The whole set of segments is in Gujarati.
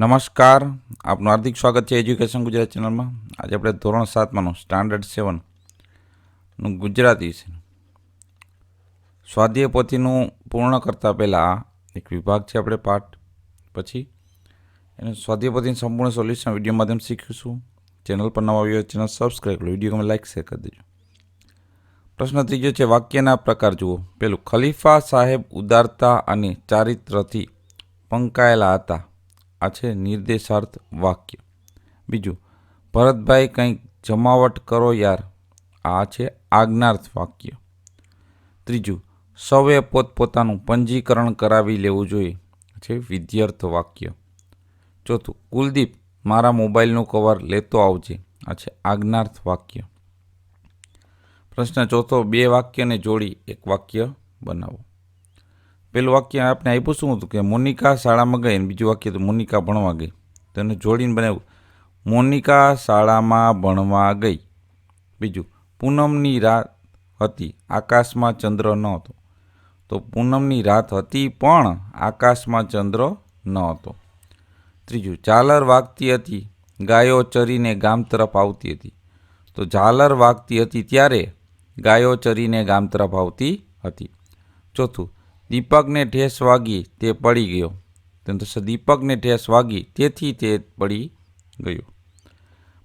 નમસ્કાર, આપનું હાર્દિક સ્વાગત છે એજ્યુકેશન ગુજરાત ચેનલમાં. આજે આપણે ધોરણ 7માંનું સ્ટાન્ડર્ડ 7નું ગુજરાતી છે. સ્વાધ્યાય પોથીનું પૂર્ણ કરતાં પહેલાં એક વિભાગ છે આપણે પાઠ, પછી એને સ્વાધ્યાય પોથીનું સંપૂર્ણ સોલ્યુશન વિડીયો માધ્યમ શીખીશું. ચેનલ પર નવા આવ્યો ચેનલ સબસ્ક્રાઈબ કરો, વિડીયો ગમે લાઈક શેર કરી દેજો. પ્રશ્ન ત્રીજો છે, વાક્યના પ્રકાર જુઓ. પેલું, ખલીફા સાહેબ ઉદારતા અને ચારિત્રથી પંકાયેલા હતા. આ છે નિર્દેશાર્થ વાક્ય. બીજું, ભરતભાઈ કંઈક જમાવટ કરો યાર. આ છે આજ્ઞાર્થ વાક્ય. ત્રીજું, સૌએ પોતપોતાનું પંજીકરણ કરાવી લેવું જોઈએ. છે વિધ્યર્થ વાક્ય. ચોથું, કુલદીપ મારા મોબાઈલનું કવર લેતો આવજે. આ છે આજ્ઞાર્થ વાક્ય. પ્રશ્ન ચોથો, બે વાક્યને જોડી એક વાક્ય બનાવો. પેલું વાક્ય આપણે આપ્યું શું હતું કે મોનિકા શાળામાં ગઈ, અને બીજું વાક્ય હતું મોનિકા ભણવા ગઈ. તો એને જોડીને બનાવ્યું, મોનિકા શાળામાં ભણવા ગઈ. બીજું, પૂનમની રાત હતી, આકાશમાં ચંદ્ર ન હતો. તો પૂનમની રાત હતી પણ આકાશમાં ચંદ્ર ન હતો. ત્રીજું, ઝાલર વાગતી હતી, ગાયો ચરીને ગામ તરફ આવતી હતી. તો ઝાલર વાગતી હતી ત્યારે ગાયો ચરીને ગામ તરફ આવતી હતી. ચોથું, દીપકને ઠેસ વાગી તે પડી ગયો. તો દીપકને ઠેસ વાગી તેથી તે પડી ગયો.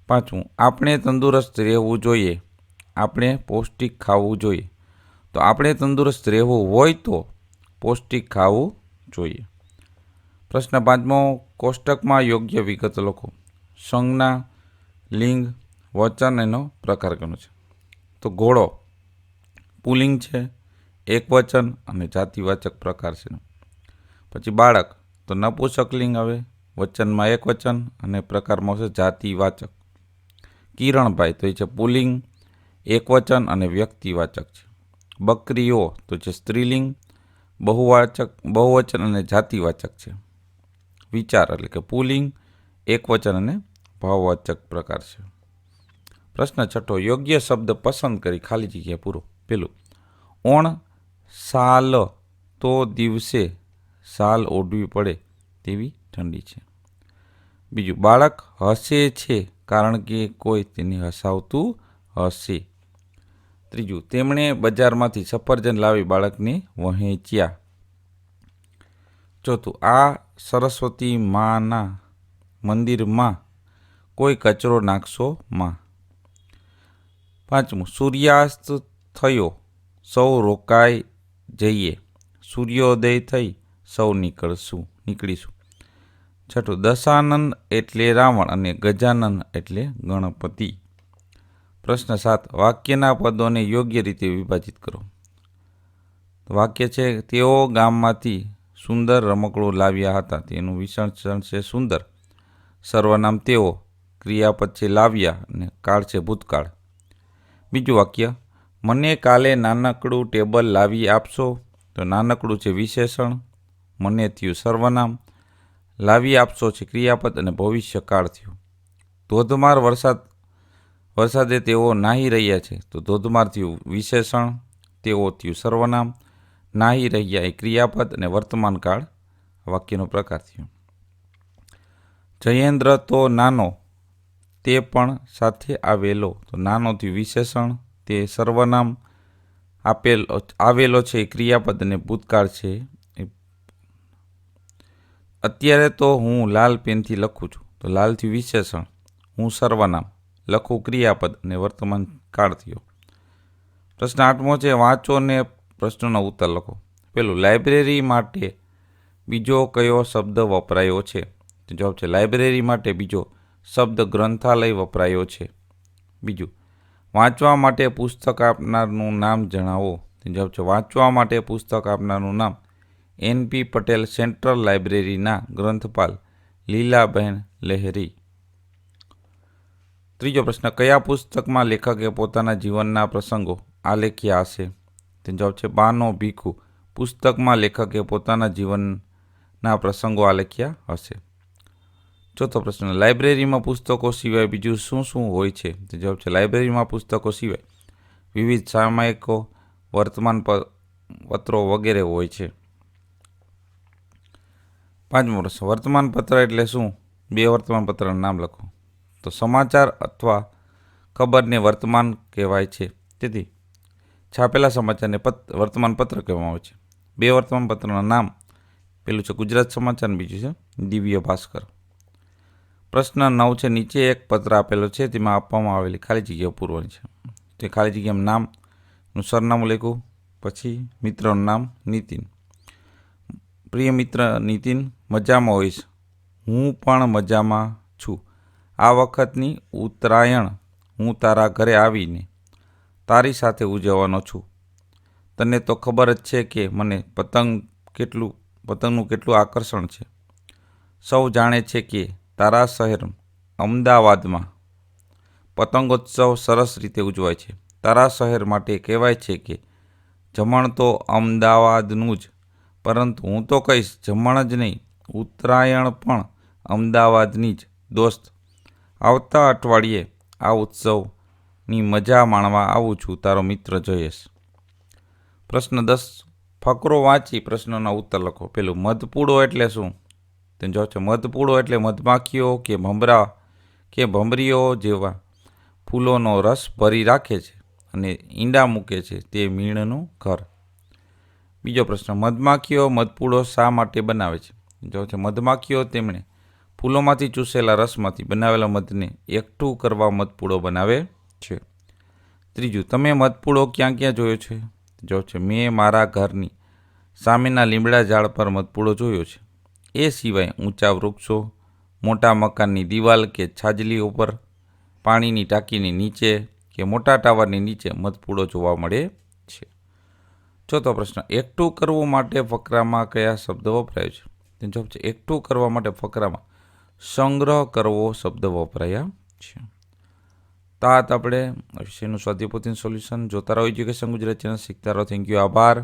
પાંચમું, આપણે તંદુરસ્ત રહેવું જોઈએ, આપણે પૌષ્ટિક ખાવું જોઈએ. તો આપણે તંદુરસ્ત રહેવું હોય તો પૌષ્ટિક ખાવું જોઈએ. પ્રશ્ન પાંચમો, કોષ્ટકમાં યોગ્ય વિગત લખો. સંજ્ઞા, લિંગ, વચન એનો પ્રકાર કયો છે. તો ઘોડો પુલ્લિંગ છે, એક વચન અને જાતિવાચક પ્રકાર છે. પછી બાળક તો નપુંસકલિંગ આવે, વચનમાં એક વચન અને પ્રકારમાં આવશે જાતિવાચક. કિરણભાઈ તો એ છે પુલ્લિંગ, એક વચન અને વ્યક્તિવાચક છે. બકરીઓ તો છે સ્ત્રીલિંગ, બહુવચન અને જાતિવાચક છે. વિચાર એટલે કે પુલ્લિંગ, એક વચન અને ભાવવાચક પ્રકાર છે. પ્રશ્ન છઠ્ઠો, યોગ્ય શબ્દ પસંદ કરી ખાલી જગ્યા પૂરો. પેલું, ઓણ સાલ તો દિવસે સાલ ઓઢવી પડે તેવી ઠંડી છે. બીજું, બાળક હસે છે કારણ કે કોઈ તેને હસાવતું હશે. ત્રીજું, તેમણે બજારમાંથી સફરજન લાવી બાળકને વહેંચ્યા. ચોથું, આ સરસ્વતી માના મંદિરમાં કોઈ કચરો નાખશો માં. પાંચમું, સૂર્યાસ્ત થયો સૌ રોકાઈ જઈએ, સૂર્યોદય થઈ સૌ નીકળીશું. છઠ્ઠું, દશાનંદ એટલે રાવણ અને ગજાનન એટલે ગણપતિ. પ્રશ્ન 7, વાક્યના પદોને યોગ્ય રીતે વિભાજિત કરો. વાક્ય છે, તેઓ ગામમાંથી સુંદર રમકડું લાવ્યા હતા. તેનું વિશેષણ છે સુંદર. સર્વનામ તેઓ, ક્રિયાપદ છે લાવ્યા અને કાળ છે ભૂતકાળ. બીજું વાક્ય, મને કાલે નાનકડું ટેબલ લાવી આપશો. તો નાનકડું છે વિશેષણ, મને થયું સર્વનામ, લાવી આપશો છે ક્રિયાપદ અને ભવિષ્યકાળ થયું. ધોધમાર વરસાદે તેઓ નાહી રહ્યા છે. તો ધોધમાર થયું વિશેષણ, તેઓ થયું સર્વનામ, નાહી રહ્યા એ ક્રિયાપદ અને વર્તમાનકાળ વાક્યનો પ્રકાર થયો. જયેન્દ્ર તો નાનો, તે પણ સાથે આવેલો. તો નાનો થયું વિશેષણ, તે સર્વનામ, આવેલો છે ક્રિયાપદ અને ભૂતકાળ છે. અત્યારે તો હું લાલ પેનથી લખું છું. તો લાલ થયું વિશેષણ, હું સર્વનામ, લખું ક્રિયાપદ અને વર્તમાન કાળ થયો. પ્રશ્ન 8મો છે, વાંચો ને પ્રશ્નોના ઉત્તર લખો. પેલું, લાઇબ્રેરી માટે બીજો કયો શબ્દ વપરાયો છે. તો જવાબ છે લાઇબ્રેરી માટે બીજો શબ્દ ગ્રંથાલય વપરાયો છે. બીજું, વાંચવા માટે પુસ્તક આપનારનું નામ જણાવો. તો જવાબ છે વાંચવા માટે પુસ્તક આપનારનું નામ NP પટેલ, સેન્ટ્રલ લાઇબ્રેરીના ગ્રંથપાલ લીલાબહેન લહેરી. ત્રીજો પ્રશ્ન, કયા પુસ્તકમાં લેખકે પોતાના જીવનના પ્રસંગો આલેખ્યા હશે. તો જવાબ છે બાનો ભીખુ પુસ્તકમાં લેખકે પોતાના જીવનના પ્રસંગો આલેખ્યા હશે. ચોથો પ્રશ્ન, લાઇબ્રેરીમાં પુસ્તકો સિવાય બીજું શું શું હોય છે. તો જવાબ છે લાઇબ્રેરીમાં પુસ્તકો સિવાય વિવિધ સામયિકો, વર્તમાન પત્રો વગેરે હોય છે. પાંચમો પ્રશ્ન, વર્તમાન પત્ર એટલે શું. 2 વર્તમાનપત્રના નામ લખો. તો સમાચાર અથવા ખબરને વર્તમાન કહેવાય છે. તેથી છાપેલા સમાચારને વર્તમાનપત્ર કહેવામાં આવે છે. 2 વર્તમાનપત્રના નામ, પેલું છે ગુજરાત સમાચાર અને બીજું છે દિવ્ય ભાસ્કર. પ્રશ્ન 9 છે. નીચે એક પત્ર આપેલો છે, તેમાં આપવામાં આવેલી ખાલી જગ્યાઓ પૂરવાની છે. તે ખાલી જગ્યામાં નામનું સરનામું લખ્યું. પછી મિત્રનું નામ નીતિન. પ્રિય મિત્ર નીતિન, મજામાં હોઈશ. હું પણ મજામાં છું. આ વખતની ઉત્તરાયણ હું તારા ઘરે આવીને તારી સાથે ઉજવવાનો છું. તને તો ખબર જ છે કે મને પતંગનું કેટલું આકર્ષણ છે. સૌ જાણે છે કે તારા શહેર અમદાવાદમાં પતંગોત્સવ સરસ રીતે ઉજવાય છે. તારા શહેર માટે કહેવાય છે કે જમણ તો અમદાવાદનું જ, પરંતુ હું તો કહીશ જમણ જ નહીં, ઉત્તરાયણ પણ અમદાવાદની જ. દોસ્ત, આવતા અઠવાડિયે આ ઉત્સવની મજા માણવા આવું છું. તારો મિત્ર જયેશ. પ્રશ્ન 10. ફકરો વાંચી પ્રશ્નોના ઉત્તર લખો. પેલું, મધપૂડો એટલે શું? તો જો છે મધપૂડો એટલે મધમાખીઓ કે ભમરા કે ભમરીઓ જેવા ફૂલોનો રસ ભરી રાખે છે અને ઈંડા મૂકે છે તે મીણનું ઘર. બીજો પ્રશ્ન, મધમાખીઓ મધપૂડો શા માટે બનાવે છે? જો છે મધમાખીઓ તેમણે ફૂલોમાંથી ચૂસેલા રસમાંથી બનાવેલા મધને એકઠું કરવા મધપૂડો બનાવે છે. ત્રીજું, તમે મધપૂડો ક્યાં ક્યાં જોયો છે? જો છે મેં મારા ઘરની સામેના લીમડા ઝાડ પર મધપૂડો જોયો છે. એ સિવાય ઊંચા વૃક્ષો, મોટા મકાનની દિવાલ કે છાજલી ઉપર, પાણીની ટાંકીની નીચે કે મોટા ટાવરની નીચે મધપૂડો જોવા મળે છે. ચોથો પ્રશ્ન, એકઠું કરવું માટે ફકરામાં કયા શબ્દ વપરાય છે? જવાબ છે એકઠું કરવા માટે ફકરામાં સંગ્રહ કરવો શબ્દ વપરાયા છે. તા આપણે વિષયનું સ્વાધ્યાય પોથીનું સોલ્યુશન જોતા રહો. એજ્યુકેશન ગુજરાત ચેનલ શીખતા રહો. Thank you. આભાર.